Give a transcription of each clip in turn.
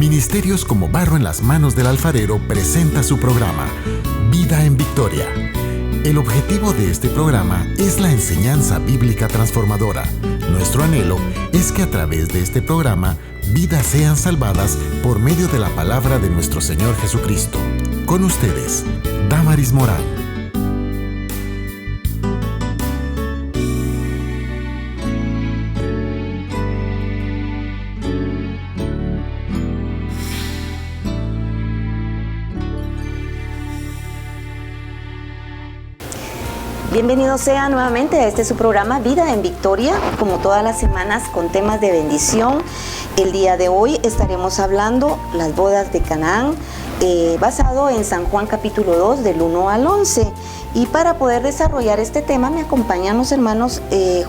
Ministerios Como Barro en las Manos del Alfarero presenta su programa, Vida en Victoria. El objetivo de este programa es la enseñanza bíblica transformadora. Nuestro anhelo es que a través de este programa, vidas sean salvadas por medio de la palabra de nuestro Señor Jesucristo. Con ustedes, Damaris Morán. Bienvenidos sean nuevamente a su programa Vida en Victoria, como todas las semanas con temas de bendición. El día de hoy estaremos hablando las bodas de Canaán, basado en San Juan capítulo 2 del 1 al 11. Y para poder desarrollar este tema me acompañan los hermanos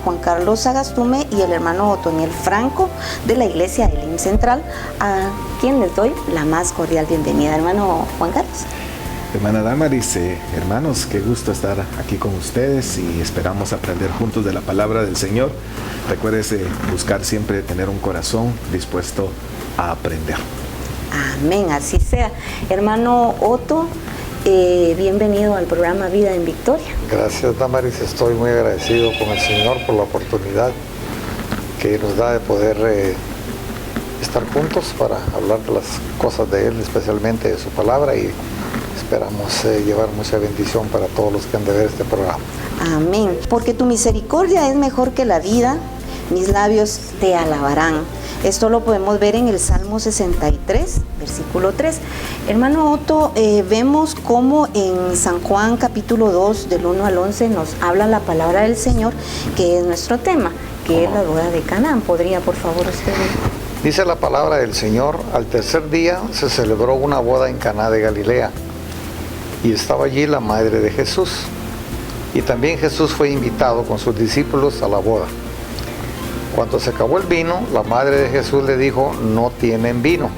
Juan Carlos Sagastume y el hermano Otoniel Franco de la Iglesia Elim Central, a quien les doy la más cordial bienvenida. Hermano Juan Carlos. Hermana Damaris, hermanos, qué gusto estar aquí con ustedes y esperamos aprender juntos de la palabra del Señor. Recuérdese buscar siempre tener un corazón dispuesto a aprender. Amén, así sea. Hermano Otto, bienvenido al programa Vida en Victoria. Gracias, Damaris, estoy muy agradecido con el Señor por la oportunidad que nos da de poder estar juntos para hablar de las cosas de Él, especialmente de su palabra, y esperamos llevar mucha bendición para todos los que han de ver este programa. Amén. Porque tu misericordia es mejor que la vida, mis labios te alabarán. Esto lo podemos ver en el Salmo 63, versículo 3. Hermano Otto, vemos cómo en San Juan capítulo 2, del 1 al 11, nos habla la palabra del Señor, que es nuestro tema, que es la boda de Canaán. ¿Podría, por favor, usted? Dice la palabra del Señor: al tercer día se celebró una boda en Caná de Galilea, y estaba allí la madre de Jesús. Y también Jesús fue invitado con sus discípulos a la boda. Cuando se acabó el vino, la madre de Jesús le dijo: no tienen vino.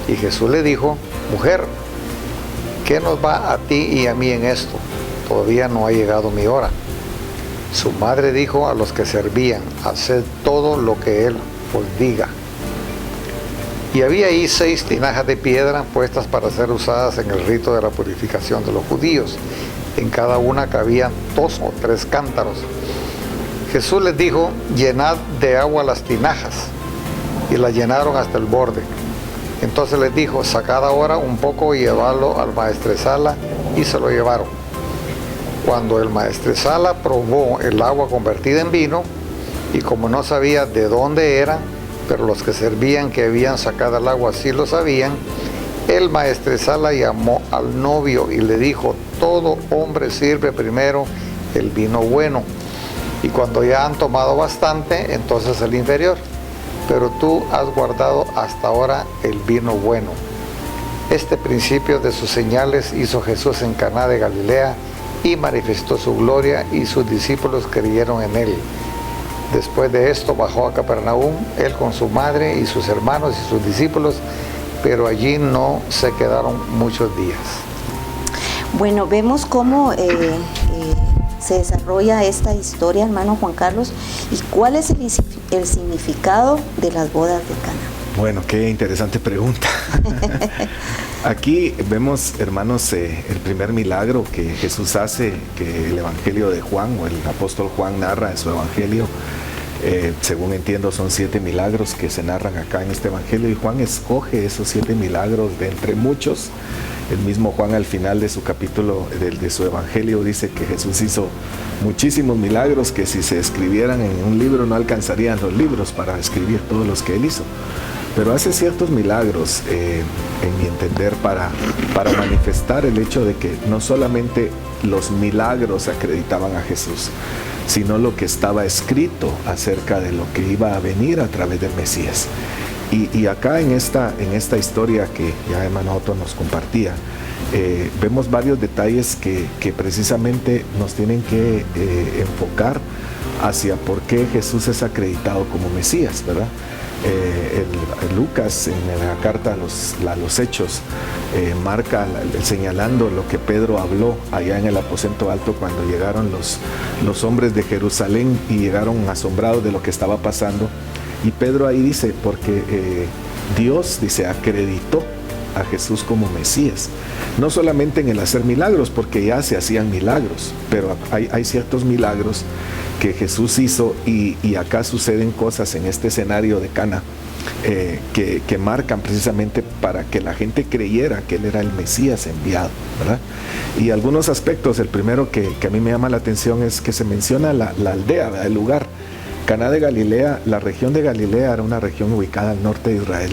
Y Jesús le dijo: mujer, ¿qué nos va a ti y a mí en esto? Todavía no ha llegado mi hora. Su madre dijo a los que servían: haced todo lo que él os diga. Y había ahí 6 tinajas de piedra puestas para ser usadas en el rito de la purificación de los judíos. En cada una cabían 2 o 3 cántaros. Jesús les dijo: llenad de agua las tinajas. Y las llenaron hasta el borde. Entonces les dijo: sacad ahora un poco y llevadlo al maestresala. Y se lo llevaron. Cuando el maestresala probó el agua convertida en vino, y como no sabía de dónde era, pero los que servían que habían sacado el agua sí lo sabían, el maestresala llamó al novio y le dijo: todo hombre sirve primero el vino bueno, y cuando ya han tomado bastante, entonces el inferior, pero tú has guardado hasta ahora el vino bueno. Este principio de sus señales hizo Jesús en Caná de Galilea y manifestó su gloria, y sus discípulos creyeron en él. Después de esto bajó a Capernaum, él con su madre y sus hermanos y sus discípulos, pero allí no se quedaron muchos días. Bueno, vemos cómo se desarrolla esta historia, hermano Juan Carlos, y cuál es el significado de las bodas de Canaán. Bueno, qué interesante pregunta. Aquí vemos, hermanos, el primer milagro que Jesús hace, que el Evangelio de Juan, o el apóstol Juan narra en su Evangelio. Según entiendo, son 7 milagros que se narran acá en este Evangelio, y Juan escoge esos 7 milagros de entre muchos. El mismo Juan, al final de su capítulo, de su Evangelio, dice que Jesús hizo muchísimos milagros que si se escribieran en un libro no alcanzarían los libros para escribir todos los que él hizo. Pero hace ciertos milagros, en mi entender, para manifestar el hecho de que no solamente los milagros acreditaban a Jesús, sino lo que estaba escrito acerca de lo que iba a venir a través del Mesías. Y acá en esta historia que ya hermano Otto nos compartía, vemos varios detalles que precisamente nos tienen que enfocar hacia por qué Jesús es acreditado como Mesías, ¿verdad? Lucas, en la carta a los Hechos, marca señalando lo que Pedro habló allá en el aposento alto cuando llegaron los hombres de Jerusalén y llegaron asombrados de lo que estaba pasando. Y Pedro ahí dice, porque Dios, dice, acreditó a Jesús como Mesías. No solamente en el hacer milagros, porque ya se hacían milagros, pero hay ciertos milagros que Jesús hizo y acá suceden cosas en este escenario de Cana que marcan precisamente para que la gente creyera que Él era el Mesías enviado, ¿verdad? Y algunos aspectos, el primero que a mí me llama la atención es que se menciona la aldea, ¿verdad? El lugar. Caná de Galilea, la región de Galilea era una región ubicada al norte de Israel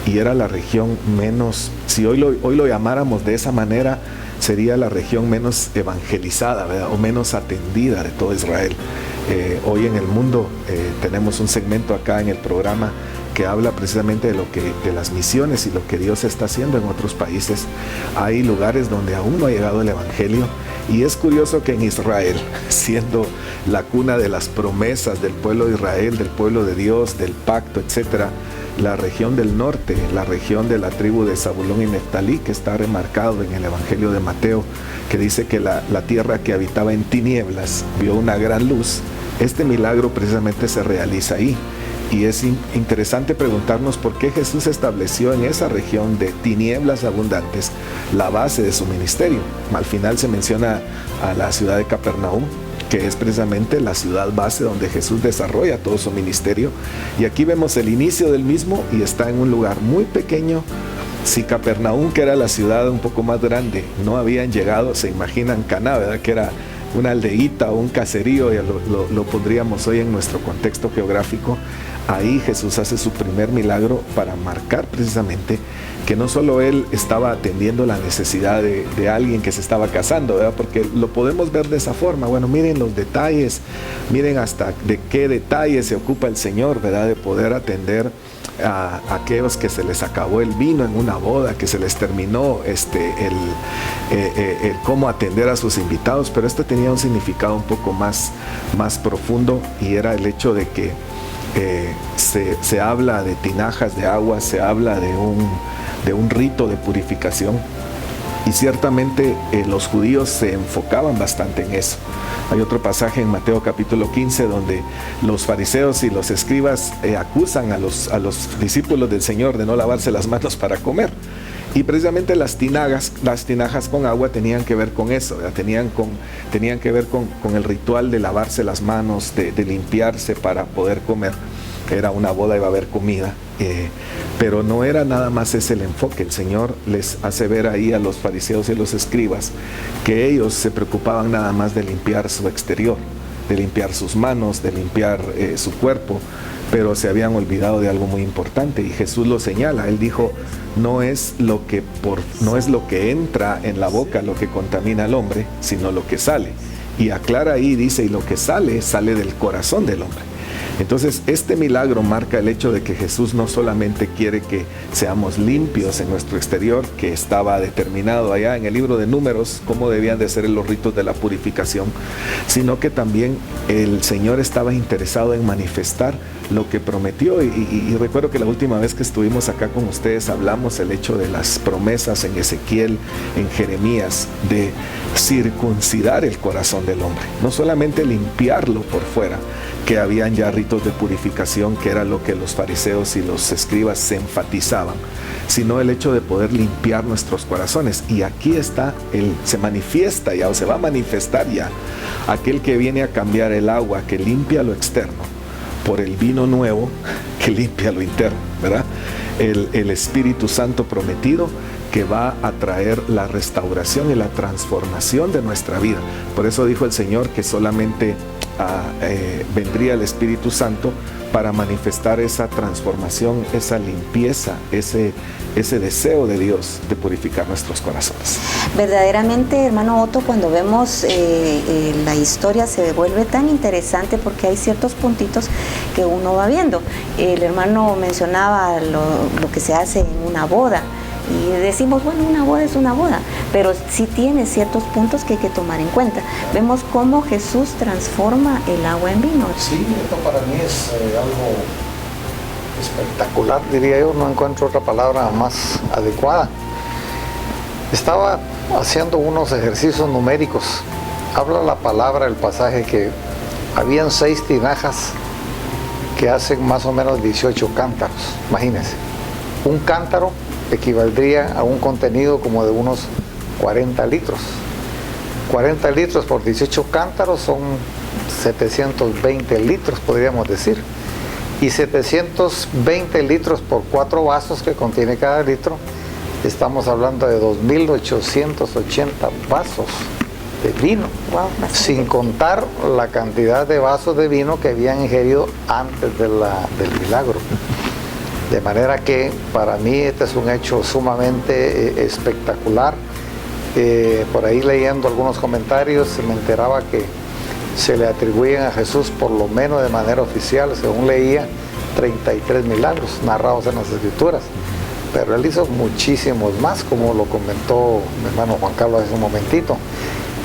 y era la región menos, si hoy lo llamáramos de esa manera, sería la región menos evangelizada, ¿verdad? O menos atendida de todo Israel. Hoy en el mundo tenemos un segmento acá en el programa que habla precisamente de las misiones y lo que Dios está haciendo en otros países. Hay lugares donde aún no ha llegado el evangelio, y es curioso que en Israel, siendo la cuna de las promesas del pueblo de Israel, del pueblo de Dios, del pacto, etcétera, la región del norte, la región de la tribu de Zabulón y Neftalí, que está remarcado en el Evangelio de Mateo, que dice que la tierra que habitaba en tinieblas vio una gran luz. Este milagro precisamente se realiza ahí. Y es interesante preguntarnos por qué Jesús estableció en esa región de tinieblas abundantes la base de su ministerio. Al final se menciona a la ciudad de Capernaum, que es precisamente la ciudad base donde Jesús desarrolla todo su ministerio. Y aquí vemos el inicio del mismo y está en un lugar muy pequeño. Si Capernaum, que era la ciudad un poco más grande, no habían llegado, se imaginan Caná, ¿verdad? Que era una aldeíta o un caserío, ya lo pondríamos hoy en nuestro contexto geográfico. Ahí Jesús hace su primer milagro para marcar precisamente que no solo Él estaba atendiendo la necesidad de alguien que se estaba casando, ¿verdad? Porque lo podemos ver de esa forma. Bueno, miren los detalles, miren hasta de qué detalles se ocupa el Señor, ¿verdad? De poder atender a aquellos que se les acabó el vino en una boda, que se les terminó el cómo atender a sus invitados. Pero esto tenía un significado un poco más profundo, y era el hecho de que se habla de tinajas de agua, se habla de un rito de purificación, y ciertamente los judíos se enfocaban bastante en eso. Hay otro pasaje en Mateo capítulo 15 donde los fariseos y los escribas acusan a los discípulos del Señor de no lavarse las manos para comer. Y precisamente las tinajas con agua tenían que ver con eso, ¿verdad? Tenían que ver con el ritual de lavarse las manos, de limpiarse para poder comer. Era una boda, iba a haber comida, pero no era nada más ese el enfoque. El Señor les hace ver ahí a los fariseos y a los escribas que ellos se preocupaban nada más de limpiar su exterior, de limpiar sus manos, de limpiar su cuerpo, pero se habían olvidado de algo muy importante, y Jesús lo señala. Él dijo: no es lo que entra en la boca lo que contamina al hombre, sino lo que sale. Y aclara ahí, dice, y lo que sale del corazón del hombre. Entonces, este milagro marca el hecho de que Jesús no solamente quiere que seamos limpios en nuestro exterior, que estaba determinado allá en el libro de Números cómo debían de ser los ritos de la purificación, sino que también el Señor estaba interesado en manifestar lo que prometió. Y recuerdo que la última vez que estuvimos acá con ustedes hablamos el hecho de las promesas en Ezequiel, en Jeremías, de circuncidar el corazón del hombre, no solamente limpiarlo por fuera, que habían ya ritos de purificación, que era lo que los fariseos y los escribas se enfatizaban, sino el hecho de poder limpiar nuestros corazones. Y aquí se manifiesta ya, o se va a manifestar ya, aquel que viene a cambiar el agua que limpia lo externo por el vino nuevo que limpia lo interno, ¿verdad? El Espíritu Santo prometido, que va a traer la restauración y la transformación de nuestra vida. Por eso dijo el Señor que solamente vendría el Espíritu Santo para manifestar esa transformación, esa limpieza, ese deseo de Dios de purificar nuestros corazones. Verdaderamente, hermano Otto, cuando vemos la historia se vuelve tan interesante, porque hay ciertos puntitos que uno va viendo. El hermano mencionaba lo que se hace en una boda. Y decimos, bueno, una boda es una boda, pero sí tiene ciertos puntos que hay que tomar en cuenta. Vemos cómo Jesús transforma el agua en vino. Sí, esto para mí es algo espectacular, diría yo, no encuentro otra palabra más adecuada. Estaba haciendo unos ejercicios numéricos. Habla la palabra, el pasaje, que habían 6 tinajas que hacen más o menos 18 cántaros, imagínense. Un cántaro equivaldría a un contenido como de unos 40 litros. 40 litros por 18 cántaros son 720 litros, podríamos decir. Y 720 litros por 4 vasos que contiene cada litro, estamos hablando de 2.880 vasos de vino. Wow, sin contar la cantidad de vasos de vino que habían ingerido antes del milagro. De manera que para mí este es un hecho sumamente espectacular. Por ahí leyendo algunos comentarios me enteraba que se le atribuyen a Jesús, por lo menos de manera oficial, según leía, 33 milagros narrados en las Escrituras. Pero él hizo muchísimos más, como lo comentó mi hermano Juan Carlos hace un momentito,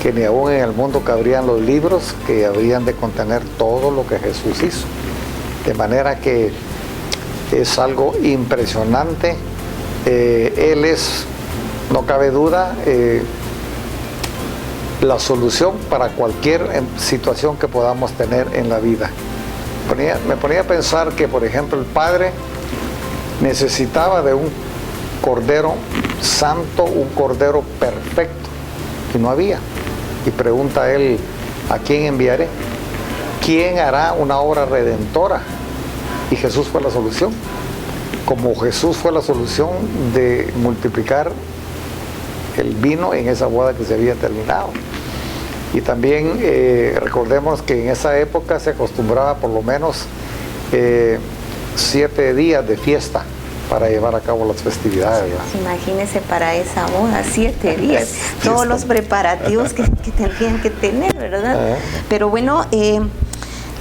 que ni aún en el mundo cabrían los libros que habrían de contener todo lo que Jesús hizo. De manera que es algo impresionante. Él es, no cabe duda, la solución para cualquier situación que podamos tener en la vida. Me ponía a pensar que, por ejemplo, el Padre necesitaba de un cordero santo, un cordero perfecto, y no había. Y pregunta a él, ¿a quién enviaré? ¿Quién hará una obra redentora? Y Jesús fue la solución. Como Jesús fue la solución de multiplicar el vino en esa boda que se había terminado. Y también recordemos que en esa época se acostumbraba por lo menos 7 días de fiesta para llevar a cabo las festividades. Imagínese para esa boda, 7 días, todos los preparativos que tendrían que tener, ¿verdad? Pero bueno,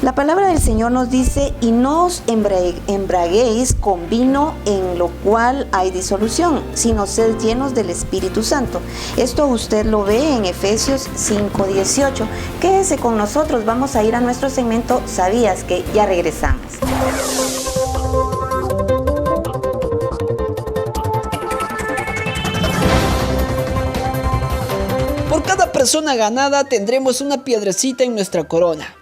la palabra del Señor nos dice, y no os embraguéis con vino en lo cual hay disolución, sino sed llenos del Espíritu Santo. Esto usted lo ve en Efesios 5:18. Quédese con nosotros, vamos a ir a nuestro segmento ¿Sabías que? Ya regresamos. Por cada persona ganada tendremos una piedrecita en nuestra corona.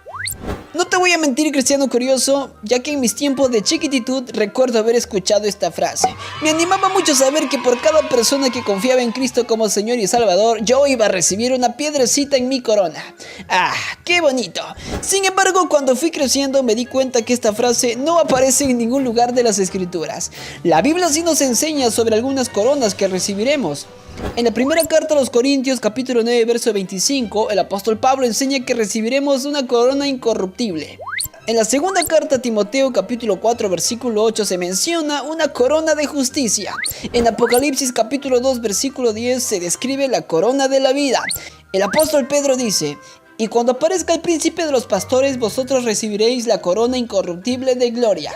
No te voy a mentir, cristiano curioso, ya que en mis tiempos de chiquititud recuerdo haber escuchado esta frase. Me animaba mucho saber que por cada persona que confiaba en Cristo como Señor y Salvador, yo iba a recibir una piedrecita en mi corona. ¡Ah, qué bonito! Sin embargo, cuando fui creciendo me di cuenta que esta frase no aparece en ningún lugar de las Escrituras. La Biblia sí nos enseña sobre algunas coronas que recibiremos. En la primera carta a los Corintios, capítulo 9, verso 25, el apóstol Pablo enseña que recibiremos una corona incorruptible. En la segunda carta a Timoteo, capítulo 4, versículo 8, se menciona una corona de justicia. En Apocalipsis, capítulo 2, versículo 10, se describe la corona de la vida. El apóstol Pedro dice: y cuando aparezca el príncipe de los pastores, vosotros recibiréis la corona incorruptible de gloria.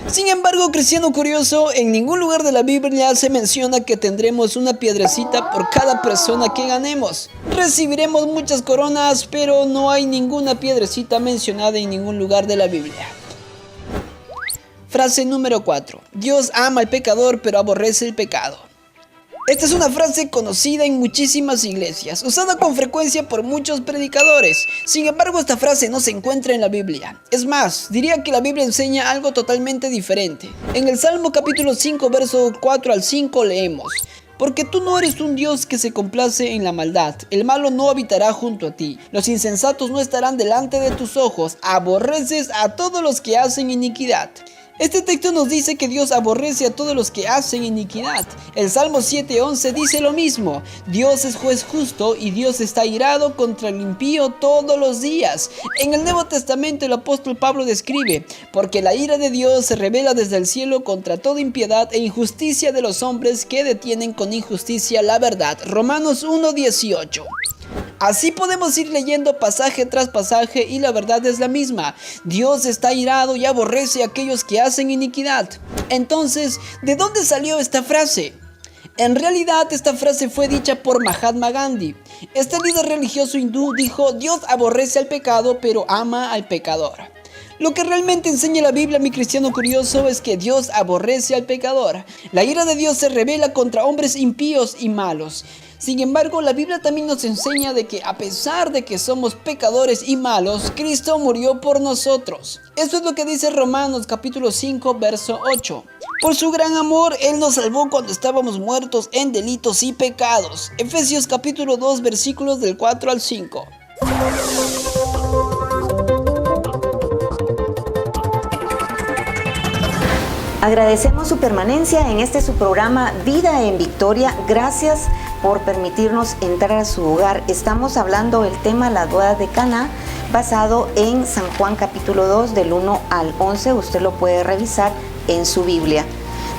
Sin embargo, cristiano curioso, en ningún lugar de la Biblia se menciona que tendremos una piedrecita por cada persona que ganemos. Recibiremos muchas coronas, pero no hay ninguna piedrecita mencionada en ningún lugar de la Biblia. Frase número 4. Dios ama al pecador, pero aborrece el pecado. Esta es una frase conocida en muchísimas iglesias, usada con frecuencia por muchos predicadores. Sin embargo, esta frase no se encuentra en la Biblia. Es más, diría que la Biblia enseña algo totalmente diferente. En el Salmo capítulo 5, verso 4 al 5 leemos: porque tú no eres un Dios que se complace en la maldad, el malo no habitará junto a ti, los insensatos no estarán delante de tus ojos, aborreces a todos los que hacen iniquidad. Este texto nos dice que Dios aborrece a todos los que hacen iniquidad. El Salmo 7:11 dice lo mismo: Dios es juez justo y Dios está airado contra el impío todos los días. En el Nuevo Testamento el apóstol Pablo describe: porque la ira de Dios se revela desde el cielo contra toda impiedad e injusticia de los hombres que detienen con injusticia la verdad. Romanos 1:18. Así podemos ir leyendo pasaje tras pasaje y la verdad es la misma. Dios está airado y aborrece a aquellos que hacen iniquidad. Entonces, ¿de dónde salió esta frase? En realidad, esta frase fue dicha por Mahatma Gandhi. Este líder religioso hindú dijo: Dios aborrece al pecado, pero ama al pecador. Lo que realmente enseña la Biblia, mi cristiano curioso, es que Dios aborrece al pecador. La ira de Dios se revela contra hombres impíos y malos. Sin embargo, la Biblia también nos enseña de que a pesar de que somos pecadores y malos, Cristo murió por nosotros. Esto es lo que dice Romanos capítulo 5, verso 8. Por su gran amor, Él nos salvó cuando estábamos muertos en delitos y pecados. Efesios capítulo 2, versículos del 4 al 5. Agradecemos su permanencia en su programa Vida en Victoria. Gracias por permitirnos entrar a su hogar. Estamos hablando del tema las bodas de Caná, basado en San Juan capítulo 2 del 1 al 11. Usted lo puede revisar en su Biblia.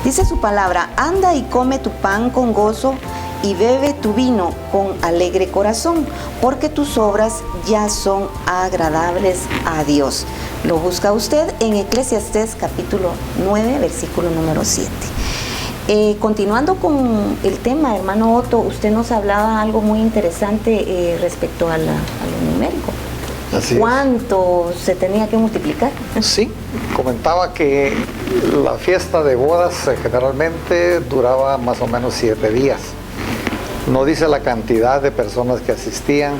Dice su palabra: anda y come tu pan con gozo y bebe tu vino con alegre corazón, porque tus obras ya son agradables a Dios. Lo busca usted en Eclesiastés capítulo 9, versículo número 7. Continuando con el tema, hermano Otto, usted nos hablaba algo muy interesante respecto a lo numérico. ¿Cuánto se tenía que multiplicar? Sí, comentaba que la fiesta de bodas generalmente duraba más o menos 7 días. No dice la cantidad de personas que asistían.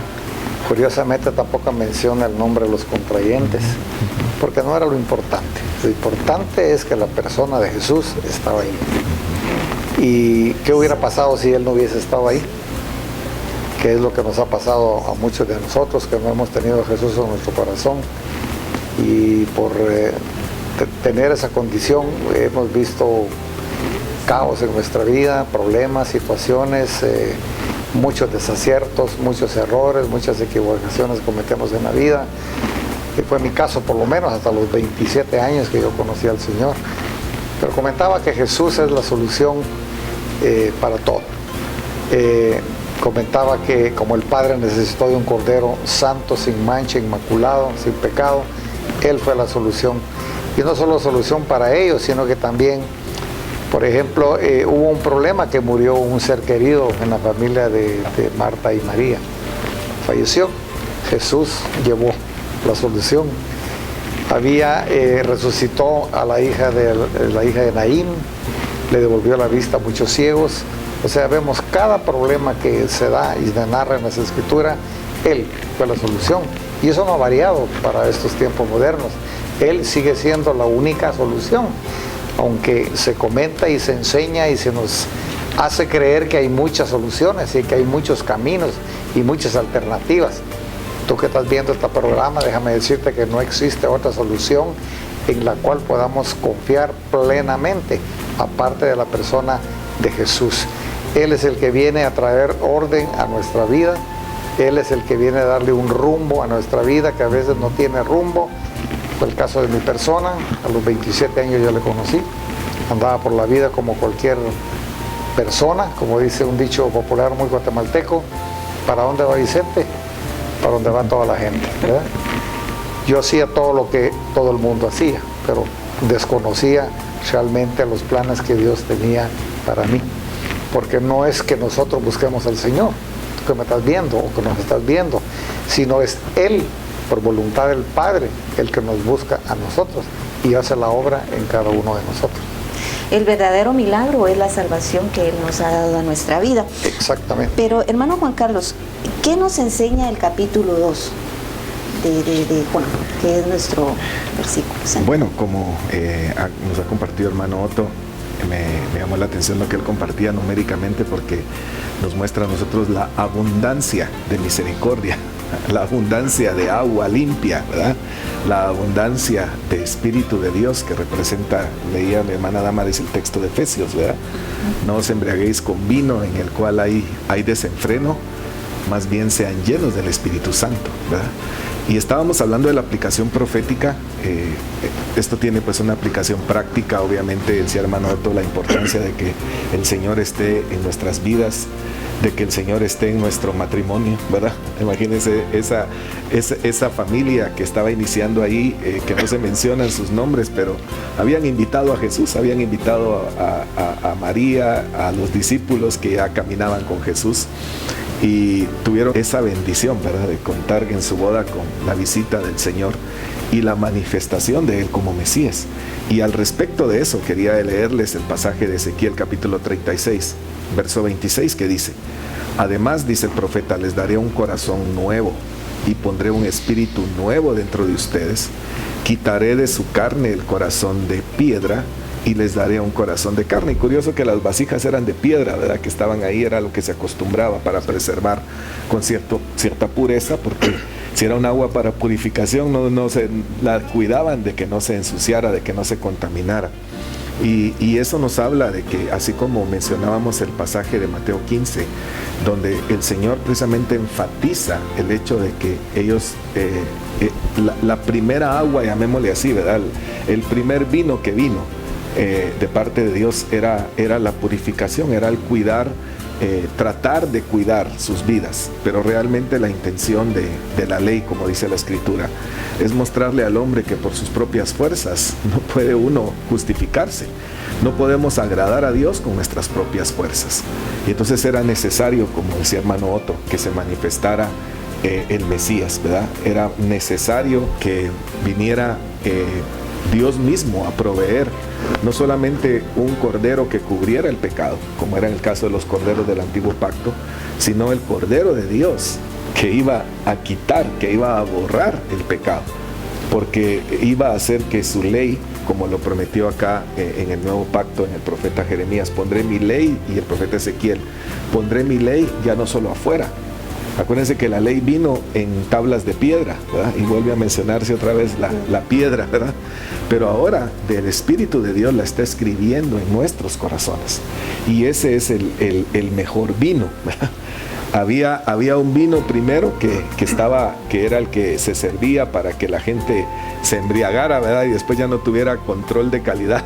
Curiosamente tampoco menciona el nombre de los contrayentes, porque no era lo importante. Lo importante es que la persona de Jesús estaba ahí. ¿Y qué hubiera pasado si Él no hubiese estado ahí? Que es lo que nos ha pasado a muchos de nosotros, que no hemos tenido a Jesús en nuestro corazón. Y por tener esa condición hemos visto caos en nuestra vida, problemas, situaciones, muchos desaciertos, muchos errores, muchas equivocaciones cometemos en la vida. Que fue mi caso, por lo menos hasta los 27 años que yo conocí al Señor. Pero comentaba que Jesús es la solución para todo. Comentaba que como el Padre necesitó de un Cordero santo, sin mancha, inmaculado, sin pecado, Él fue la solución. Y no solo solución para ellos, sino que también, por ejemplo, hubo un problema que murió un ser querido en la familia de Marta y María. Falleció. Jesús llevó la solución. Resucitó a la hija de Naín, le devolvió la vista a muchos ciegos. O sea, vemos cada problema que se da y se narra en las Escrituras, Él fue la solución. Y eso no ha variado para estos tiempos modernos. Él sigue siendo la única solución, aunque se comenta y se enseña y se nos hace creer que hay muchas soluciones y que hay muchos caminos y muchas alternativas. Tú que estás viendo este programa, déjame decirte que no existe otra solución en la cual podamos confiar plenamente, aparte de la persona de Jesús. Él es el que viene a traer orden a nuestra vida. Él es el que viene a darle un rumbo a nuestra vida que a veces no tiene rumbo. Fue el caso de mi persona. A los 27 años yo le conocí. Andaba por la vida como cualquier persona, como dice un dicho popular muy guatemalteco: ¿para dónde va Vicente? Para donde va toda la gente, ¿verdad? Yo hacía todo lo que todo el mundo hacía, pero desconocía realmente los planes que Dios tenía para mí. Porque no es que nosotros busquemos al Señor, que me estás viendo o que nos estás viendo, sino es Él, por voluntad del Padre, el que nos busca a nosotros y hace la obra en cada uno de nosotros. El verdadero milagro es la salvación que Él nos ha dado a nuestra vida. Exactamente. Pero, hermano Juan Carlos, ¿qué nos enseña el capítulo 2 de Juan, que es nuestro versículo central? Bueno, como nos ha compartido hermano Otto, me llamó la atención lo que él compartía numéricamente, porque nos muestra a nosotros la abundancia de misericordia, la abundancia de agua limpia, ¿verdad? La abundancia de Espíritu de Dios que representa, leía mi hermana Damaris el texto de Efesios, ¿verdad? No os embriaguéis con vino en el cual hay desenfreno, más bien sean llenos del Espíritu Santo, ¿verdad? Y estábamos hablando de la aplicación profética. Esto tiene pues una aplicación práctica. Obviamente decía hermano Otto la importancia de que el Señor esté en nuestras vidas, de que el Señor esté en nuestro matrimonio, ¿verdad? Imagínense esa familia que estaba iniciando ahí, que no se mencionan sus nombres, pero habían invitado a Jesús, habían invitado a María, a los discípulos que ya caminaban con Jesús, y tuvieron esa bendición, ¿verdad?, de contar en su boda con la visita del Señor y la manifestación de Él como Mesías. Y al respecto de eso quería leerles el pasaje de Ezequiel capítulo 36, verso 26, que dice: además, dice el profeta, les daré un corazón nuevo y pondré un espíritu nuevo dentro de ustedes, quitaré de su carne el corazón de piedra y les daré un corazón de carne. Y curioso que las vasijas eran de piedra, ¿verdad? Que estaban ahí, era lo que se acostumbraba para preservar con cierta pureza, porque si era un agua para purificación, no se la cuidaban de que no se ensuciara, de que no se contaminara. Y eso nos habla de que, así como mencionábamos el pasaje de Mateo 15, donde el Señor precisamente enfatiza el hecho de que ellos, la primera agua, llamémosle así, ¿verdad? El primer vino que vino de parte de Dios era la purificación, era el cuidar, tratar de cuidar sus vidas, pero realmente la intención de la ley, como dice la Escritura, es mostrarle al hombre que por sus propias fuerzas no puede uno justificarse, no podemos agradar a Dios con nuestras propias fuerzas. Y entonces era necesario, como decía hermano Otto, que se manifestara el Mesías, ¿verdad? Era necesario que viniera Dios mismo a proveer no solamente un cordero que cubriera el pecado, como era en el caso de los corderos del antiguo pacto, sino el cordero de Dios que iba a quitar, que iba a borrar el pecado, porque iba a hacer que su ley, como lo prometió acá en el nuevo pacto, en el profeta Jeremías, pondré mi ley, y el profeta Ezequiel, pondré mi ley ya no solo afuera. Acuérdense que la ley vino en tablas de piedra, ¿verdad? Y vuelve a mencionarse otra vez la piedra, ¿verdad? Pero ahora del Espíritu de Dios la está escribiendo en nuestros corazones. Y ese es el mejor vino, ¿verdad? Había un vino primero que era el que se servía para que la gente se embriagara, ¿verdad? Y después ya no tuviera control de calidad,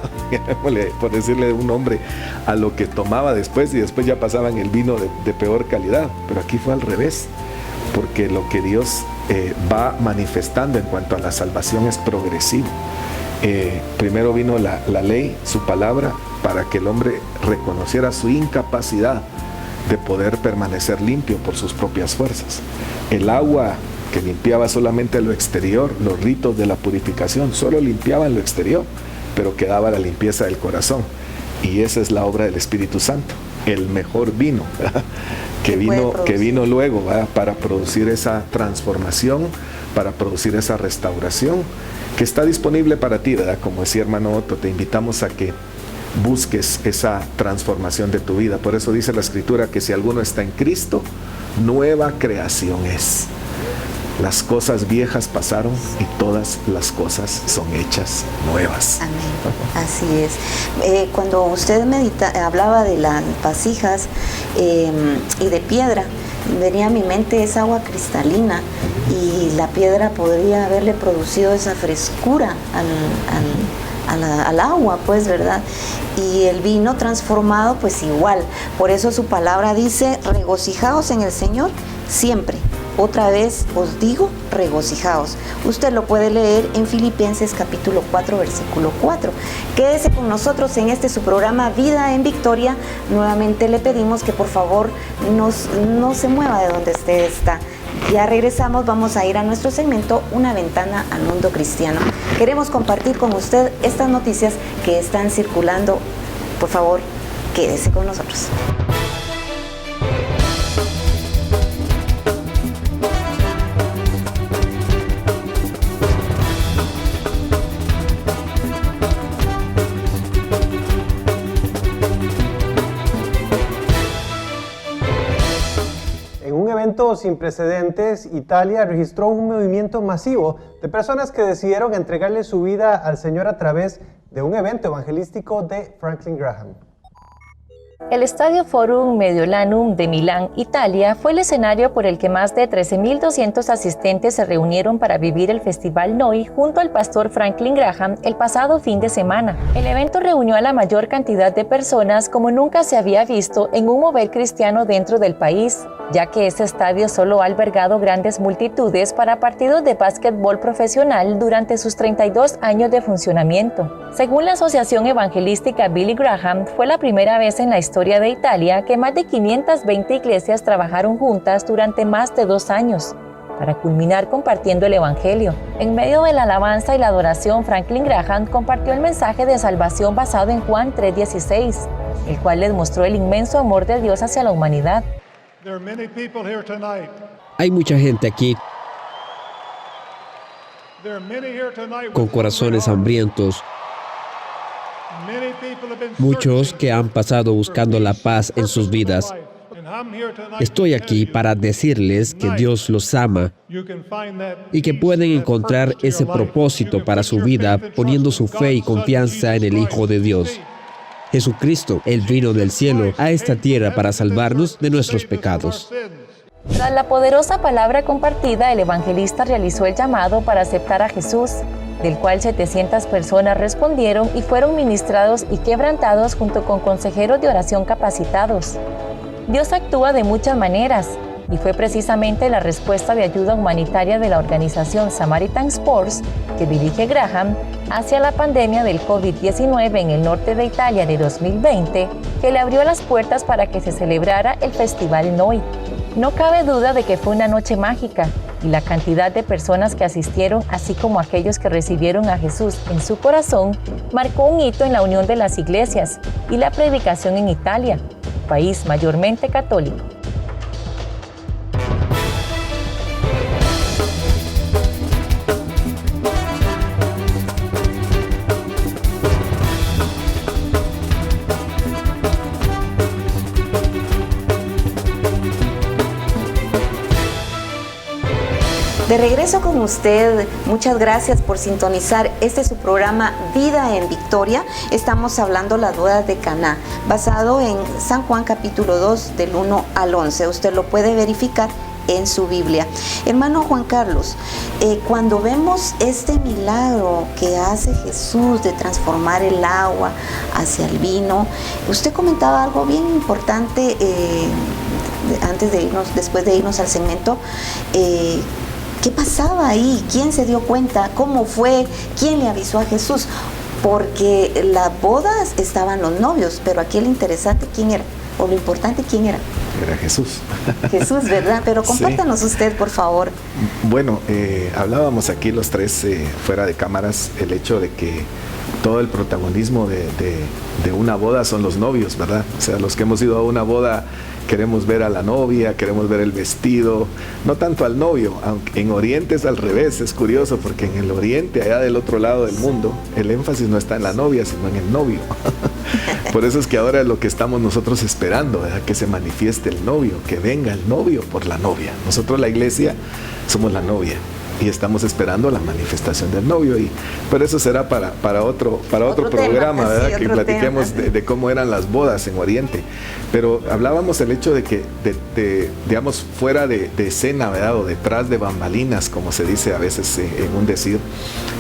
por decirle un nombre, a lo que tomaba después, y después ya pasaban el vino de peor calidad. Pero aquí fue al revés, porque lo que Dios va manifestando en cuanto a la salvación es progresivo. Primero vino la ley, su palabra, para que el hombre reconociera su incapacidad de poder permanecer limpio por sus propias fuerzas. El agua que limpiaba solamente lo exterior, los ritos de la purificación solo limpiaban lo exterior, pero quedaba la limpieza del corazón. Y esa es la obra del Espíritu Santo, el mejor vino, ¿verdad? que vino luego, ¿verdad? Para producir esa transformación, para producir esa restauración que está disponible para ti, ¿verdad? Como decía hermano Otto, te invitamos a que busques esa transformación de tu vida. Por eso dice la Escritura que si alguno está en Cristo, nueva creación es. Las cosas viejas pasaron y todas las cosas son hechas nuevas. Amén. Así es. Cuando usted hablaba de las vasijas y de piedra, venía a mi mente esa agua cristalina, y la piedra podría haberle producido esa frescura al agua, pues, ¿verdad? Y el vino transformado, pues igual. Por eso su palabra dice: regocijaos en el Señor siempre. Otra vez os digo, regocijaos. Usted lo puede leer en Filipenses capítulo 4, versículo 4. Quédese con nosotros en su programa Vida en Victoria. Nuevamente le pedimos que por favor no se mueva de donde usted está. Ya regresamos, vamos a ir a nuestro segmento Una ventana al mundo cristiano. Queremos compartir con usted estas noticias que están circulando. Por favor, quédese con nosotros. Sin precedentes, Italia registró un movimiento masivo de personas que decidieron entregarle su vida al Señor a través de un evento evangelístico de Franklin Graham. El Estadio Forum Mediolanum de Milán, Italia, fue el escenario por el que más de 13.200 asistentes se reunieron para vivir el Festival Noi junto al pastor Franklin Graham el pasado fin de semana. El evento reunió a la mayor cantidad de personas como nunca se había visto en un mover cristiano dentro del país, ya que este estadio solo ha albergado grandes multitudes para partidos de básquetbol profesional durante sus 32 años de funcionamiento. Según la Asociación Evangelística Billy Graham, fue la primera vez en la historia de Italia que más de 520 iglesias trabajaron juntas durante más de 2 años para culminar compartiendo el Evangelio. En medio de la alabanza y la adoración, Franklin Graham compartió el mensaje de salvación basado en Juan 3:16, el cual les mostró el inmenso amor de Dios hacia la humanidad. Hay mucha gente aquí con corazones hambrientos Muchos que han pasado buscando la paz en sus vidas. Estoy aquí para decirles que Dios los ama y que pueden encontrar ese propósito para su vida poniendo su fe y confianza en el Hijo de Dios. Jesucristo, Él vino del cielo a esta tierra para salvarnos de nuestros pecados. Tras la poderosa palabra compartida, el evangelista realizó el llamado para aceptar a Jesús, del cual 700 personas respondieron y fueron ministrados y quebrantados junto con consejeros de oración capacitados. Dios actúa de muchas maneras y fue precisamente la respuesta de ayuda humanitaria de la organización Samaritan Sports, que dirige Graham, hacia la pandemia del COVID-19 en el norte de Italia de 2020, que le abrió las puertas para que se celebrara el Festival Noi. No cabe duda de que fue una noche mágica y la cantidad de personas que asistieron, así como aquellos que recibieron a Jesús en su corazón, marcó un hito en la unión de las iglesias y la predicación en Italia, país mayormente católico. De regreso con usted, muchas gracias por sintonizar este su programa Vida en Victoria. Estamos hablando las bodas de Caná, basado en San Juan capítulo 2 del 1 al 11. Usted lo puede verificar en su Biblia. Hermano Juan Carlos, cuando vemos este milagro que hace Jesús de transformar el agua hacia el vino, usted comentaba algo bien importante después de irnos al segmento. ¿Qué pasaba ahí? ¿Quién se dio cuenta? ¿Cómo fue? ¿Quién le avisó a Jesús? Porque las bodas estaban los novios, pero aquí lo interesante, ¿quién era? O lo importante, ¿quién era? Era Jesús. Jesús, ¿verdad? Pero compártanos usted, por favor. Bueno, hablábamos aquí los tres fuera de cámaras, el hecho de que todo el protagonismo de una boda son los novios, ¿verdad? O sea, los que hemos ido a una boda queremos ver a la novia, queremos ver el vestido, no tanto al novio, aunque en Oriente es al revés. Es curioso porque en el Oriente, allá del otro lado del mundo, el énfasis no está en la novia, sino en el novio. Por eso es que ahora es lo que estamos nosotros esperando, ¿verdad? Que se manifieste el novio, que venga el novio por la novia. Nosotros, la iglesia, somos la novia y estamos esperando la manifestación del novio, pero eso será para otro programa, tema, ¿verdad? Sí, que platiquemos de cómo eran las bodas en Oriente. Pero hablábamos el hecho de que, digamos, fuera de escena, ¿verdad? O detrás de bambalinas, como se dice a veces en un decir,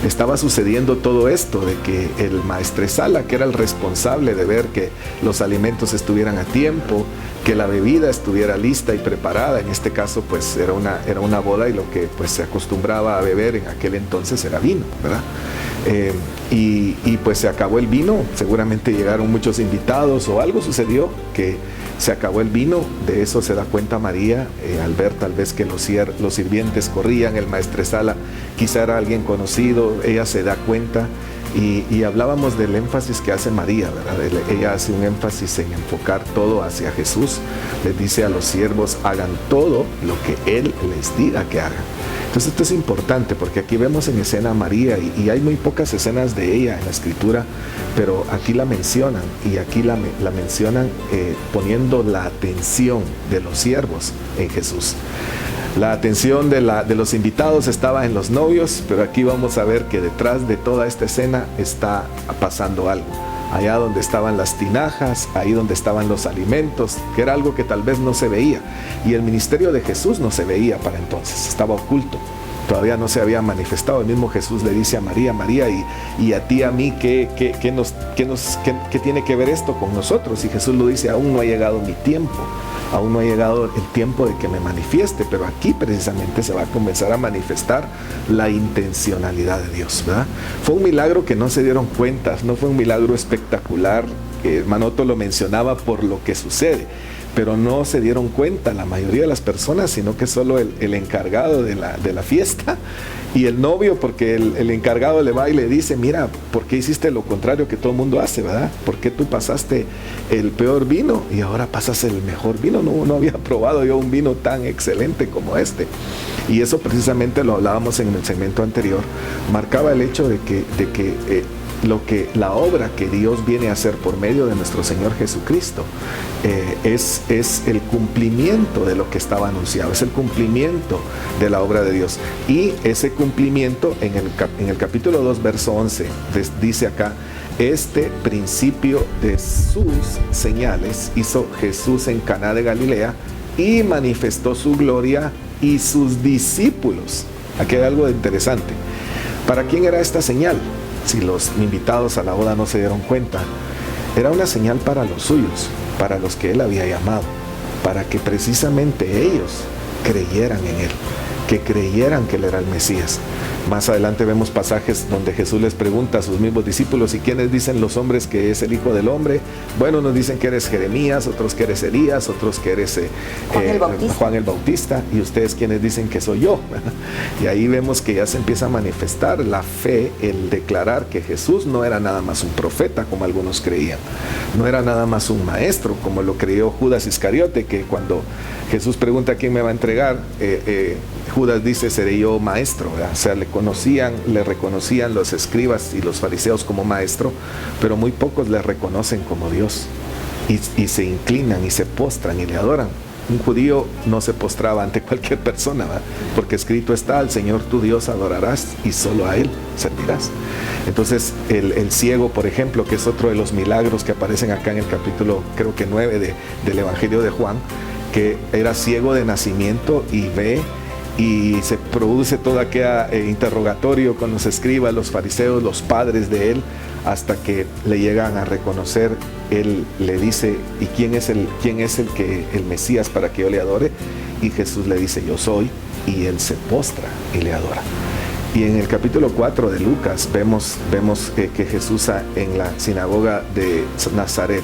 estaba sucediendo todo esto, de que el maestresala, que era el responsable de ver que los alimentos estuvieran a tiempo, que la bebida estuviera lista y preparada. En este caso, pues era una boda, y lo que pues se acostumbraba a beber en aquel entonces era vino, ¿verdad? Y pues se acabó el vino. Seguramente llegaron muchos invitados o algo sucedió que se acabó el vino. De eso se da cuenta María al ver tal vez que los sirvientes corrían, el maestresala quizá era alguien conocido. Ella se da cuenta. Y hablábamos del énfasis que hace María, ¿verdad? Ella hace un énfasis en enfocar todo hacia Jesús. Les dice a los siervos, hagan todo lo que Él les diga que hagan. Entonces esto es importante porque aquí vemos en escena a María y hay muy pocas escenas de ella en la Escritura, pero aquí la mencionan, y aquí la mencionan poniendo la atención de los siervos en Jesús. La atención de los invitados estaba en los novios, pero aquí vamos a ver que detrás de toda esta escena está pasando algo. Allá donde estaban las tinajas, ahí donde estaban los alimentos, que era algo que tal vez no se veía. Y el ministerio de Jesús no se veía para entonces, estaba oculto. Todavía no se había manifestado. El mismo Jesús le dice a María, y a ti, a mí, ¿qué tiene que ver esto con nosotros? Y Jesús lo dice, aún no ha llegado mi tiempo. Aún no ha llegado el tiempo de que me manifieste, pero aquí precisamente se va a comenzar a manifestar la intencionalidad de Dios, ¿verdad? Fue un milagro que no se dieron cuenta, no fue un milagro espectacular. Hermano Otto lo mencionaba por lo que sucede, pero no se dieron cuenta la mayoría de las personas, sino que solo el encargado de la fiesta y el novio, porque el encargado le va y le dice, mira, ¿por qué hiciste lo contrario que todo el mundo hace, verdad? ¿Por qué tú pasaste el peor vino y ahora pasas el mejor vino? No había probado yo un vino tan excelente como este. Y eso precisamente lo hablábamos en el segmento anterior, marcaba el hecho de que la obra que Dios viene a hacer por medio de nuestro Señor Jesucristo es el cumplimiento de lo que estaba anunciado, es el cumplimiento de la obra de Dios. Y ese cumplimiento en el capítulo 2, verso 11, dice acá: este principio de sus señales hizo Jesús en Caná de Galilea y manifestó su gloria y sus discípulos. Aquí hay algo interesante. ¿Para quién era esta señal? Si los invitados a la boda no se dieron cuenta, era una señal para los suyos, para los que él había llamado, para que precisamente ellos creyeran en él, que creyeran que él era el Mesías. Más adelante vemos pasajes donde Jesús les pregunta a sus mismos discípulos: ¿y quiénes dicen los hombres que es el Hijo del Hombre? Bueno, unos dicen que eres Jeremías, otros que eres Elías, otros que eres Juan el Bautista, y ustedes quiénes dicen que soy yo. Y ahí vemos que ya se empieza a manifestar la fe, el declarar que Jesús no era nada más un profeta como algunos creían, no era nada más un maestro como lo creyó Judas Iscariote, que cuando Jesús pregunta quién me va a entregar, Judas dice: seré yo maestro, ¿verdad? O sea, le reconocían los escribas y los fariseos como maestro, pero muy pocos le reconocen como Dios, y se inclinan y se postran y le adoran. Un judío no se postraba ante cualquier persona, ¿verdad? Porque escrito está: al Señor tu Dios adorarás y solo a Él servirás. Entonces el ciego, por ejemplo, que es otro de los milagros que aparecen acá en el capítulo, creo que 9 del Evangelio de Juan, que era ciego de nacimiento y ve, y se produce todo aquel interrogatorio con los escribas, los fariseos, los padres de él, hasta que le llegan a reconocer. Él le dice: ¿y quién es el Mesías para que yo le adore? Y Jesús le dice: yo soy, y él se postra y le adora. Y en el capítulo 4 de Lucas vemos que Jesús, en la sinagoga de Nazaret,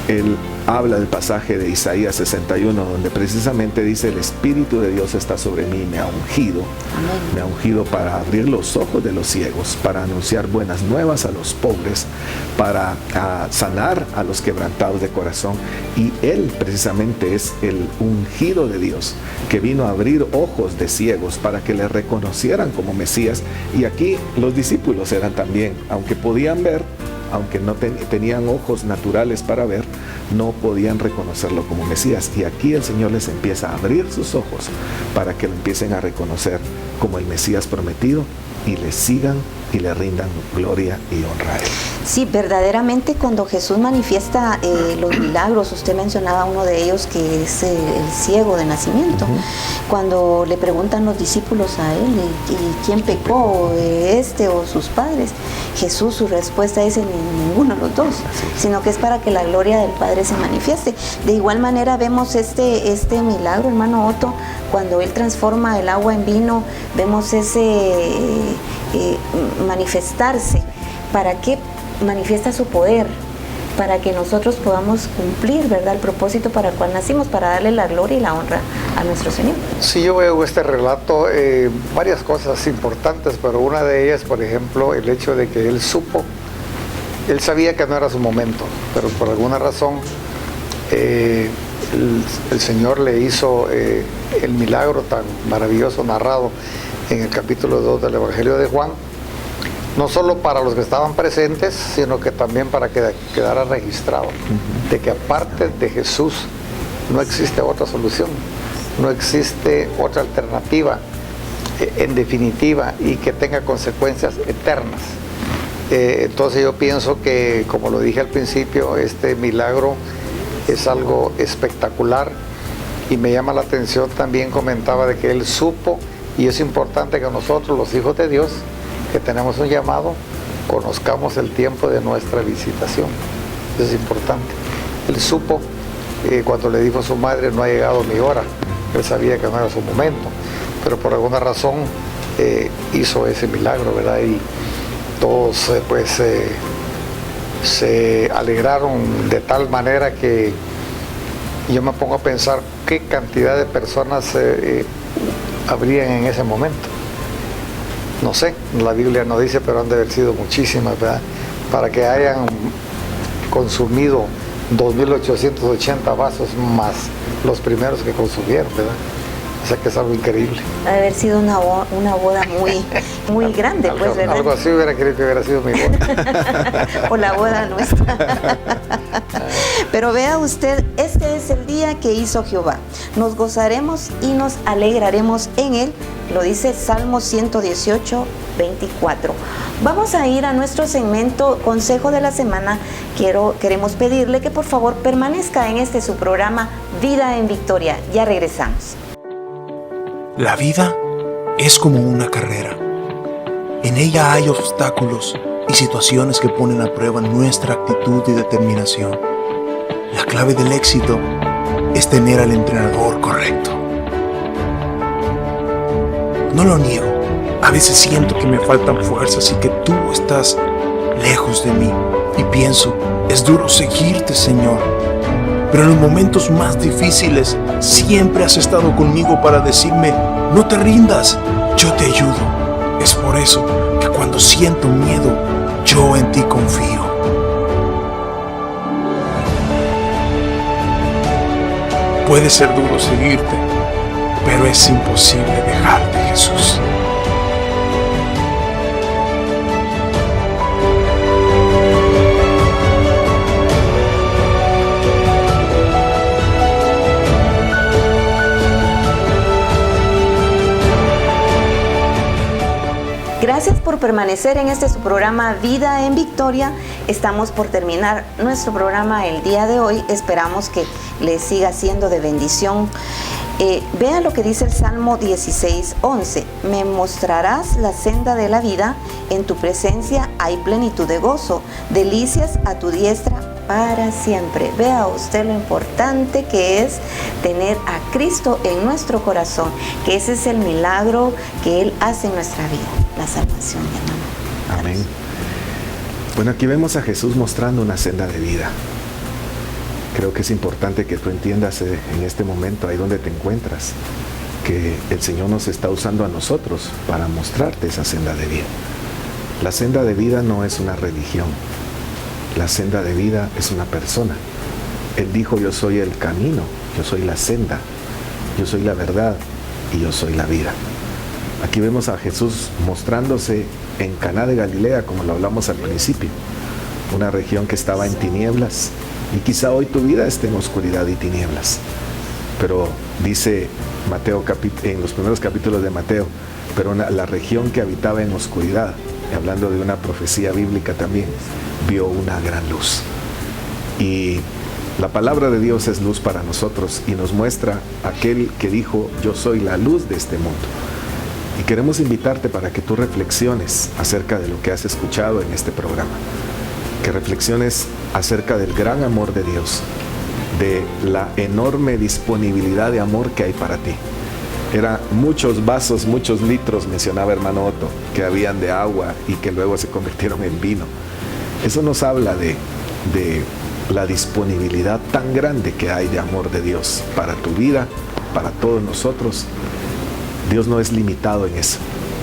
él habla del pasaje de Isaías 61, donde precisamente dice: el Espíritu de Dios está sobre mí, me ha ungido para abrir los ojos de los ciegos, para anunciar buenas nuevas a los pobres, para sanar a los quebrantados de corazón. Y él precisamente es el ungido de Dios, que vino a abrir ojos de ciegos para que le reconocieran como Mesías. Y aquí los discípulos eran también, aunque podían ver, aunque no tenían ojos naturales para ver, no podían reconocerlo como Mesías. Y aquí el Señor les empieza a abrir sus ojos para que lo empiecen a reconocer como el Mesías prometido, y le sigan y le rindan gloria y honra a Él. Sí, verdaderamente cuando Jesús manifiesta los milagros, usted mencionaba uno de ellos, que es el ciego de nacimiento. Cuando le preguntan los discípulos a él: ¿y quién pecó, este o sus padres? Jesús, su respuesta es: ninguno de los dos, sino que es para que la gloria del Padre se manifieste. De igual manera vemos este milagro, hermano Otto, cuando él transforma el agua en vino. Vemos ese manifestarse. ¿Para qué manifiesta su poder? Para que nosotros podamos cumplir, ¿verdad?, el propósito para el cual nacimos, para darle la gloria y la honra a nuestro Señor. Sí, yo veo este relato, varias cosas importantes, pero una de ellas, por ejemplo, el hecho de que él sabía que no era su momento, pero por alguna razón el Señor le hizo el milagro tan maravilloso narrado en el capítulo 2 del Evangelio de Juan, no solo para los que estaban presentes, sino que también para que quedara registrado de que aparte de Jesús no existe otra solución, no existe otra alternativa en definitiva, y que tenga consecuencias eternas. Entonces yo pienso que, como lo dije al principio, este milagro es algo espectacular, y me llama la atención también, comentaba de que él supo, y es importante que nosotros, los hijos de Dios, que tenemos un llamado, conozcamos el tiempo de nuestra visitación. Eso es importante. Él supo, cuando le dijo a su madre: no ha llegado mi hora. Él sabía que no era su momento, pero por alguna razón hizo ese milagro, ¿verdad? Y todos se alegraron de tal manera que yo me pongo a pensar qué cantidad de personas habrían en ese momento. No sé, la Biblia no dice, pero han de haber sido muchísimas, ¿verdad? Para que hayan consumido 2.880 vasos más los primeros que consumieron, ¿verdad? O sea que es algo increíble. Ha de haber sido una boda muy grande, pues, ¿verdad? Algo así hubiera querido que hubiera sido mi boda. O la boda nuestra. Pero vea usted, este es el día que hizo Jehová. Nos gozaremos y nos alegraremos en él. Lo dice Salmo 118, 24. Vamos a ir a nuestro segmento Consejo de la Semana. Queremos pedirle que por favor permanezca en su programa Vida en Victoria. Ya regresamos. La vida es como una carrera. En ella hay obstáculos y situaciones que ponen a prueba nuestra actitud y determinación. La clave del éxito es tener al entrenador correcto. No lo niego, a veces siento que me faltan fuerzas y que tú estás lejos de mí. Y pienso, es duro seguirte, Señor. Pero en los momentos más difíciles siempre has estado conmigo para decirme, no te rindas, yo te ayudo. Es por eso que cuando siento miedo, yo en ti confío. Puede ser duro seguirte, pero es imposible dejarte, Jesús. Gracias por permanecer en su programa Vida en Victoria. Estamos por terminar nuestro programa el día de hoy. Esperamos que les siga siendo de bendición. Vean lo que dice el Salmo 16:11. Me mostrarás la senda de la vida, en tu presencia hay plenitud de gozo, delicias a tu diestra para siempre. Vea usted lo importante que es tener a Cristo en nuestro corazón, que ese es el milagro que Él hace en nuestra vida, la salvación, hermano. Amén. Bueno, aquí vemos a Jesús mostrando una senda de vida. Creo que es importante que tú entiendas en este momento, ahí donde te encuentras, que el Señor nos está usando a nosotros para mostrarte esa senda de vida. La senda de vida no es una religión. La senda de vida es una persona. Él dijo, yo soy el camino, yo soy la senda, yo soy la verdad y yo soy la vida. Aquí vemos a Jesús mostrándose en Caná de Galilea, como lo hablamos al principio, una región que estaba en tinieblas, y quizá hoy tu vida esté en oscuridad y tinieblas. Pero dice Mateo en los primeros capítulos de Mateo, pero la región que habitaba en oscuridad, hablando de una profecía bíblica también, vio una gran luz. Y la palabra de Dios es luz para nosotros y nos muestra aquel que dijo, yo soy la luz de este mundo. Y queremos invitarte para que tú reflexiones acerca de lo que has escuchado en este programa. Que reflexiones acerca del gran amor de Dios, de la enorme disponibilidad de amor que hay para ti. Eran muchos vasos, muchos litros, mencionaba hermano Otto, que habían de agua y que luego se convirtieron en vino. Eso nos habla de la disponibilidad tan grande que hay de amor de Dios para tu vida, para todos nosotros. Dios no es limitado en eso.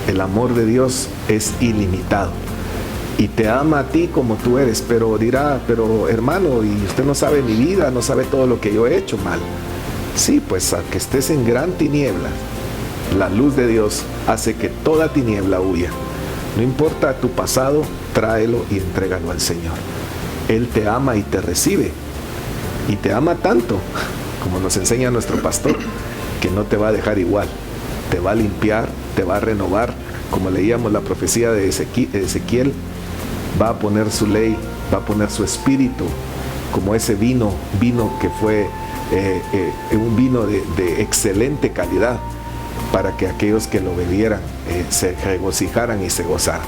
El amor de Dios es ilimitado. Y te ama a ti como tú eres, pero dirá, pero hermano, y usted no sabe mi vida, no sabe todo lo que yo he hecho mal. Sí, pues aunque estés en gran tiniebla, la luz de Dios hace que toda tiniebla huya. No importa tu pasado, tráelo y entrégalo al Señor. Él te ama y te recibe. Y te ama tanto, como nos enseña nuestro pastor, que no te va a dejar igual. Te va a limpiar, te va a renovar. Como leíamos la profecía de Ezequiel, va a poner su ley, va a poner su espíritu, como ese vino que fue un vino de excelente calidad, para que aquellos que lo bebieran se regocijaran y se gozaran.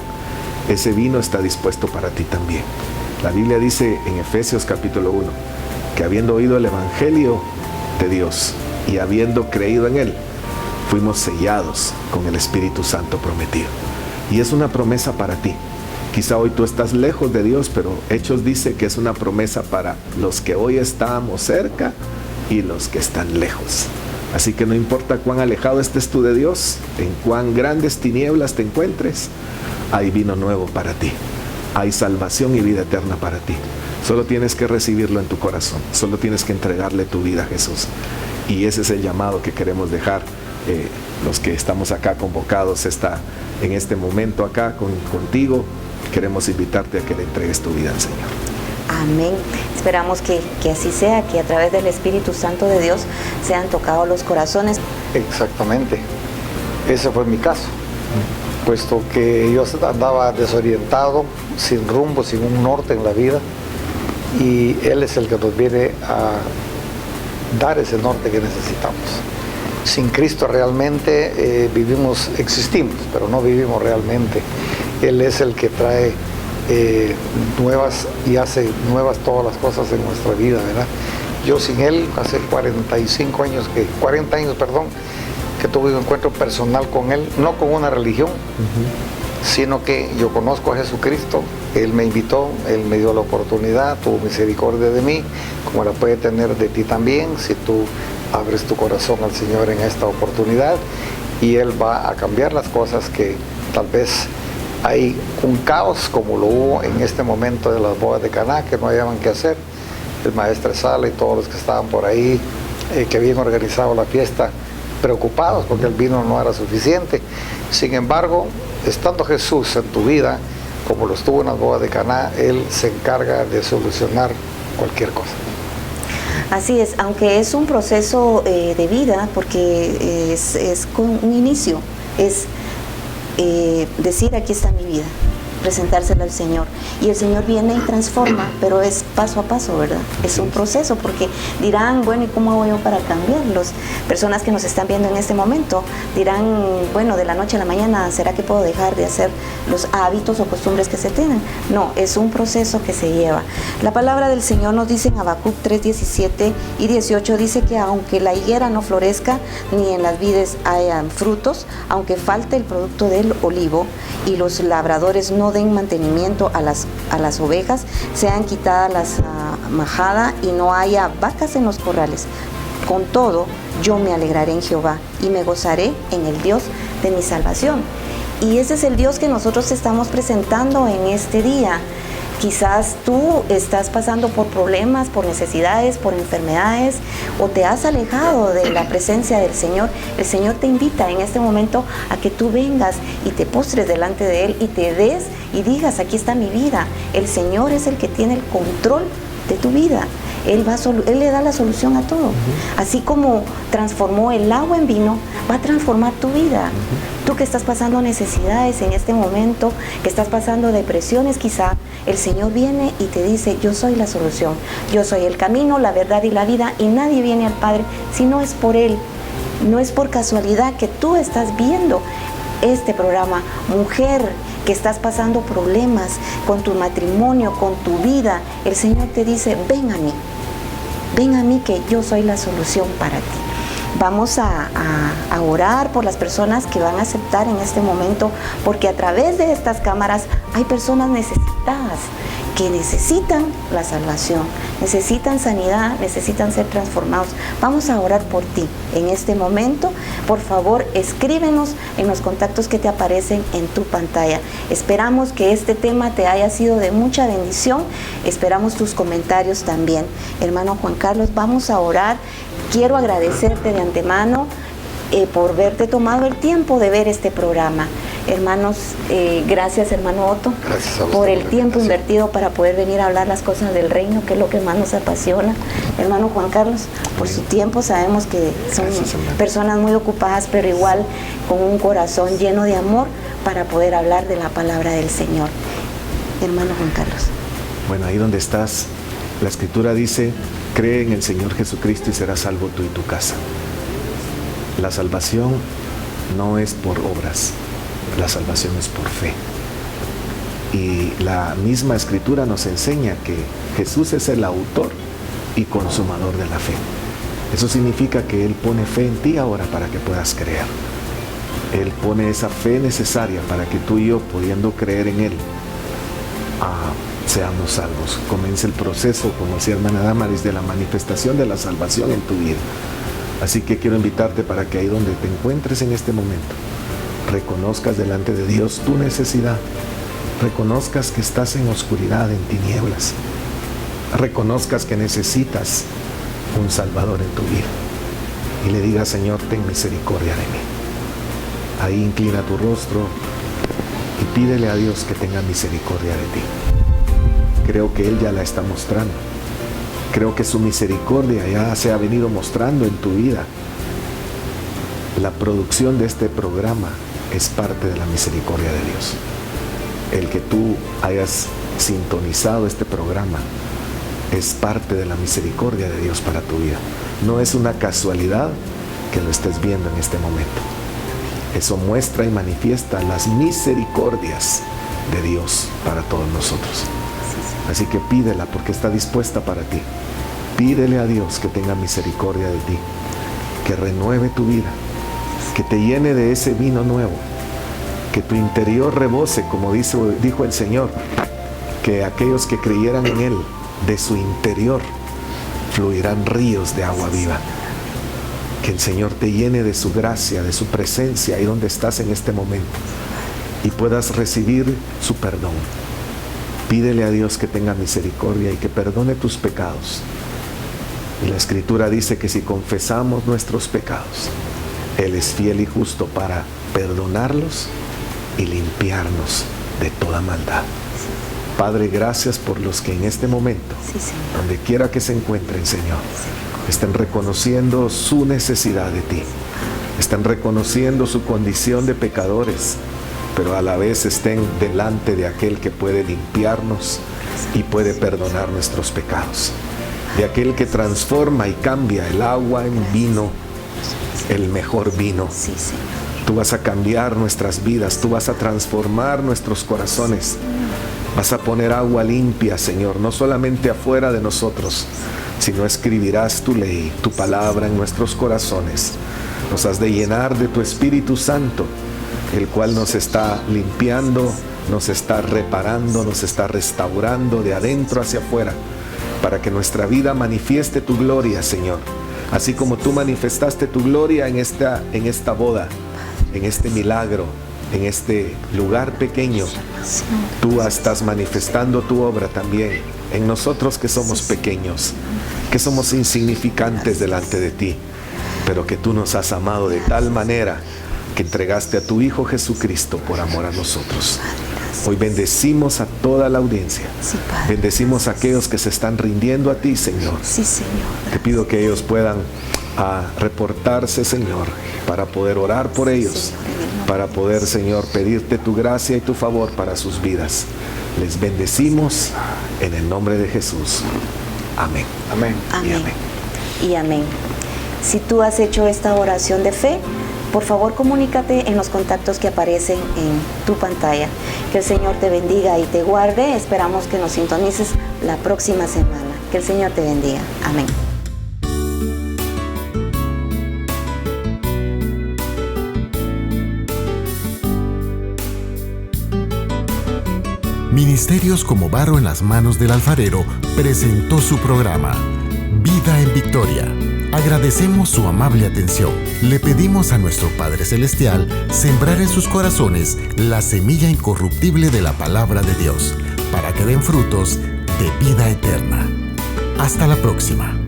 Ese vino está dispuesto para ti también. La Biblia dice en Efesios capítulo 1, que habiendo oído el Evangelio de Dios y habiendo creído en él, fuimos sellados con el Espíritu Santo prometido. Y es una promesa para ti. Quizá hoy tú estás lejos de Dios, pero Hechos dice que es una promesa para los que hoy estamos cerca y los que están lejos. Así que no importa cuán alejado estés tú de Dios, en cuán grandes tinieblas te encuentres, hay vino nuevo para ti. Hay salvación y vida eterna para ti. Solo tienes que recibirlo en tu corazón. Solo tienes que entregarle tu vida a Jesús. Y ese es el llamado que queremos dejar los que estamos acá convocados en este momento acá contigo, queremos invitarte a que le entregues tu vida al Señor. Amén. Esperamos que así sea, que a través del Espíritu Santo de Dios sean tocados los corazones. Exactamente. Ese fue mi caso, puesto que yo andaba desorientado, sin rumbo, sin un norte en la vida, y Él es el que nos viene a dar ese norte que necesitamos. Sin Cristo realmente existimos, pero no vivimos realmente. Él es el que trae nuevas y hace nuevas todas las cosas en nuestra vida, ¿verdad? Yo sin Él, hace 40 años que tuve un encuentro personal con Él, no con una religión, sino que yo conozco a Jesucristo. Él me invitó, Él me dio la oportunidad, tuvo misericordia de mí, como la puede tener de ti también, si tú abres tu corazón al Señor en esta oportunidad, y Él va a cambiar las cosas que tal vez hay un caos como lo hubo en este momento de las bodas de Caná, que no hallaban qué hacer. El maestro Sala y todos los que estaban por ahí, que habían organizado la fiesta, preocupados porque el vino no era suficiente. Sin embargo, estando Jesús en tu vida, como lo estuvo en las bodas de Caná, Él se encarga de solucionar cualquier cosa. Así es, aunque es un proceso de vida, porque es con un inicio, es decir, aquí está mi vida, presentársela al Señor, y el Señor viene y transforma, pero es paso a paso, ¿verdad? Es un proceso, porque dirán, bueno, ¿y cómo hago yo para cambiarlos? Personas que nos están viendo en este momento dirán, bueno, de la noche a la mañana, ¿será que puedo dejar de hacer los hábitos o costumbres que se tienen? No, es un proceso que se lleva. La palabra del Señor nos dice en Habacuc 3:17 y 18, dice que aunque la higuera no florezca, ni en las vides hayan frutos, aunque falte el producto del olivo, y los labradores no den mantenimiento a las ovejas, sean quitadas las majada y no haya vacas en los corrales. Con todo, yo me alegraré en Jehová y me gozaré en el Dios de mi salvación. Y ese es el Dios que nosotros estamos presentando en este día. Quizás tú estás pasando por problemas, por necesidades, por enfermedades, o te has alejado de la presencia del Señor. El Señor te invita en este momento a que tú vengas y te postres delante de Él y te des y digas, aquí está mi vida. El Señor es el que tiene el control de tu vida. Él le da la solución a todo. Así como transformó el agua en vino, va a transformar tu vida. Tú que estás pasando necesidades en este momento, que estás pasando depresiones quizá, el Señor viene y te dice, yo soy la solución. Yo soy el camino, la verdad y la vida, y nadie viene al Padre si no es por Él. No es por casualidad que tú estás viendo este programa. Mujer que estás pasando problemas con tu matrimonio, con tu vida, el Señor te dice, ven a mí que yo soy la solución para ti. Vamos a orar por las personas que van a aceptar en este momento, porque a través de estas cámaras hay personas necesitadas que necesitan la salvación, necesitan sanidad, necesitan ser transformados. Vamos a orar por ti en este momento. Por favor, escríbenos en los contactos que te aparecen en tu pantalla. Esperamos que este tema te haya sido de mucha bendición. Esperamos tus comentarios también. Hermano Juan Carlos, vamos a orar. Quiero agradecerte de antemano por haberte tomado el tiempo de ver este programa. Hermanos, gracias hermano Otto por el tiempo invertido para poder venir a hablar las cosas del reino, que es lo que más nos apasiona. Hermano Juan Carlos, por su tiempo, sabemos que son personas muy ocupadas, pero igual con un corazón lleno de amor para poder hablar de la palabra del Señor. Hermano Juan Carlos. Bueno, ahí donde estás, la Escritura dice, cree en el Señor Jesucristo y serás salvo tú y tu casa. La salvación no es por obras, la salvación es por fe. Y la misma Escritura nos enseña que Jesús es el autor y consumador de la fe. Eso significa que Él pone fe en ti ahora para que puedas creer. Él pone esa fe necesaria para que tú y yo, pudiendo creer en Él, seamos salvos. Comienza el proceso, como decía hermana Damaris, de la manifestación de la salvación en tu vida. Así que quiero invitarte para que ahí donde te encuentres en este momento, reconozcas delante de Dios tu necesidad, reconozcas que estás en oscuridad, en tinieblas, reconozcas que necesitas un Salvador en tu vida. y le digas: Señor, ten misericordia de mí. Ahí inclina tu rostro y pídele a Dios que tenga misericordia de ti. Creo que Él ya la está mostrando. Creo que su misericordia ya se ha venido mostrando en tu vida. La producción de este programa es parte de la misericordia de Dios. El que tú hayas sintonizado este programa es parte de la misericordia de Dios para tu vida. No es una casualidad que lo estés viendo en este momento. Eso muestra y manifiesta las misericordias de Dios para todos nosotros. Así que pídela, porque está dispuesta para ti. Pídele a Dios que tenga misericordia de ti, que renueve tu vida, que te llene de ese vino nuevo, que tu interior rebose, como dijo el Señor, que aquellos que creyeran en Él, de su interior fluirán ríos de agua viva. Que el Señor te llene de su gracia, de su presencia ahí donde estás en este momento, y puedas recibir su perdón. Pídele a Dios que tenga misericordia y que perdone tus pecados. Y la Escritura dice que si confesamos nuestros pecados, Él es fiel y justo para perdonarlos y limpiarnos de toda maldad. Padre, gracias por los que en este momento, donde quiera que se encuentren, Señor, estén reconociendo su necesidad de ti, están reconociendo su condición de pecadores, pero a la vez estén delante de aquel que puede limpiarnos y puede perdonar nuestros pecados, de aquel que transforma y cambia el agua en vino, el mejor vino. Tú vas a cambiar nuestras vidas, tú vas a transformar nuestros corazones. Vas a poner agua limpia, Señor, no solamente afuera de nosotros, sino escribirás tu ley, tu palabra en nuestros corazones. Nos has de llenar de tu Espíritu Santo, el cual nos está limpiando, nos está reparando, nos está restaurando de adentro hacia afuera, para que nuestra vida manifieste tu gloria, Señor. Así como tú manifestaste tu gloria en esta boda, en este milagro, en este lugar pequeño, tú estás manifestando tu obra también en nosotros, que somos pequeños, que somos insignificantes delante de ti, pero que tú nos has amado de tal manera que entregaste a tu Hijo Jesucristo por amor a nosotros. Hoy bendecimos a toda la audiencia. Bendecimos a aquellos que se están rindiendo a ti, Señor. Te pido que ellos puedan reportarse, Señor, para poder orar por ellos, para poder, Señor, pedirte tu gracia y tu favor para sus vidas. Les bendecimos en el nombre de Jesús. Amén. Amén. Amén. Y amén. Si tú has hecho esta oración de fe, por favor comunícate en los contactos que aparecen en tu pantalla. Que el Señor te bendiga y te guarde. Esperamos que nos sintonices la próxima semana. Que el Señor te bendiga. Amén. Ministerios Como Barro en las Manos del Alfarero presentó su programa Vida en Victoria. Agradecemos su amable atención. Le pedimos a nuestro Padre Celestial sembrar en sus corazones la semilla incorruptible de la palabra de Dios, para que den frutos de vida eterna. Hasta la próxima.